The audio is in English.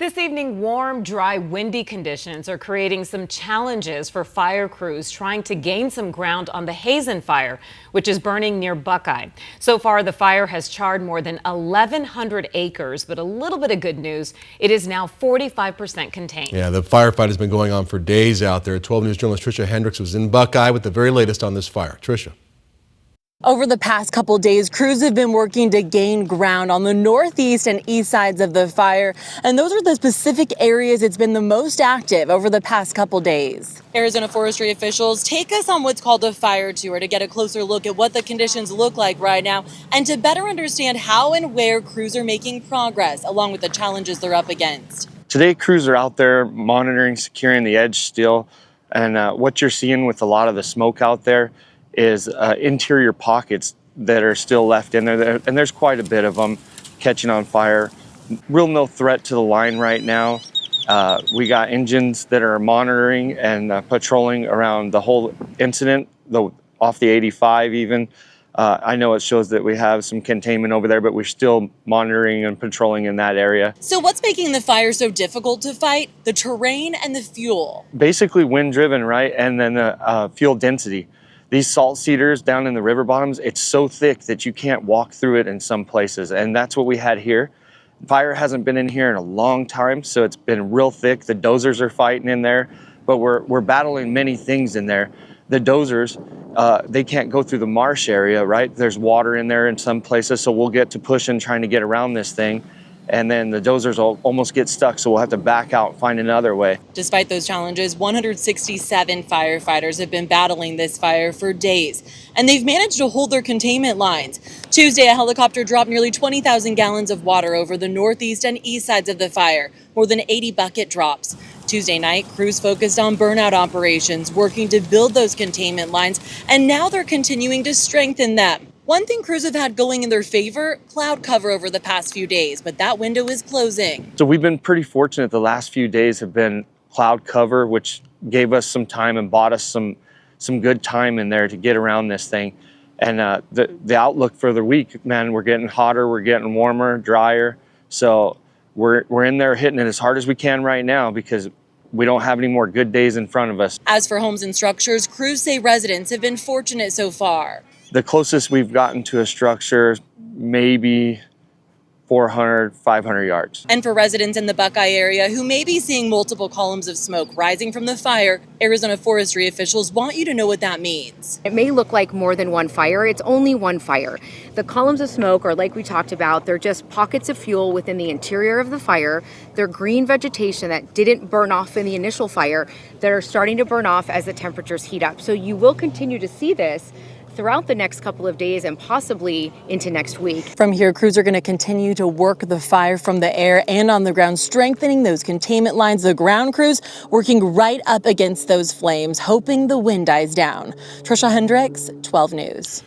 This evening, warm, dry, windy conditions are creating some challenges for fire crews trying to gain some ground on the Hazen Fire, which is burning near Buckeye. So far, the fire has charred more than 1,100 acres, but a little bit of good news. It is now 45% contained. Yeah, the firefight has been going on for days out there. 12 News journalist Tricia Hendricks was in Buckeye with the very latest on this fire. Tricia. Over the past couple days, crews have been working to gain ground on the northeast and east sides of the fire, and those are the specific areas it's been the most active over the past couple days. Arizona forestry officials take us on what's called a fire tour to get a closer look at what the conditions look like right now and to better understand how and where crews are making progress, along with the challenges they're up against. Today, crews are out there monitoring, securing the edge still, and what you're seeing with a lot of the smoke out there is interior pockets that are still left in there, and there's quite a bit of them catching on fire. Real no threat to the line right now. We got engines that are monitoring and patrolling around the whole incident, off the 85 even. I know it shows that we have some containment over there, but we're still monitoring and patrolling in that area. So what's making the fire so difficult to fight? The terrain and the fuel. Basically wind driven, right? And then the fuel density. These salt cedars down in the river bottoms, it's so thick that you can't walk through it in some places. And that's what we had here. Fire hasn't been in here in a long time, so it's been real thick. The dozers are fighting in there, but we're battling many things in there. The dozers, they can't go through the marsh area, right? There's water in there in some places, so we'll get to pushing, trying to get around this thing. And then the dozers will almost get stuck, so we'll have to back out and find another way. Despite those challenges, 167 firefighters have been battling this fire for days, and they've managed to hold their containment lines. Tuesday, a helicopter dropped nearly 20,000 gallons of water over the northeast and east sides of the fire, more than 80 bucket drops. Tuesday night, crews focused on burnout operations, working to build those containment lines, and now they're continuing to strengthen them. One thing crews have had going in their favor, cloud cover over the past few days, but that window is closing. So we've been pretty fortunate. The last few days have been cloud cover, which gave us some time and bought us some good time in there to get around this thing. And the outlook for the week, man, we're getting hotter, we're getting warmer, drier. So we're in there hitting it as hard as we can right now because we don't have any more good days in front of us. As for homes and structures, crews say residents have been fortunate so far. The closest we've gotten to a structure, maybe 400, 500 yards. And for residents in the Buckeye area who may be seeing multiple columns of smoke rising from the fire, Arizona forestry officials want you to know what that means. It may look like more than one fire. It's only one fire. The columns of smoke are, like we talked about, they're just pockets of fuel within the interior of the fire. They're green vegetation that didn't burn off in the initial fire that are starting to burn off as the temperatures heat up. So you will continue to see this throughout the next couple of days and possibly into next week. From here, crews are going to continue to work the fire from the air and on the ground, strengthening those containment lines. The ground crews working right up against those flames, hoping the wind dies down. Tricia Hendricks, 12 News.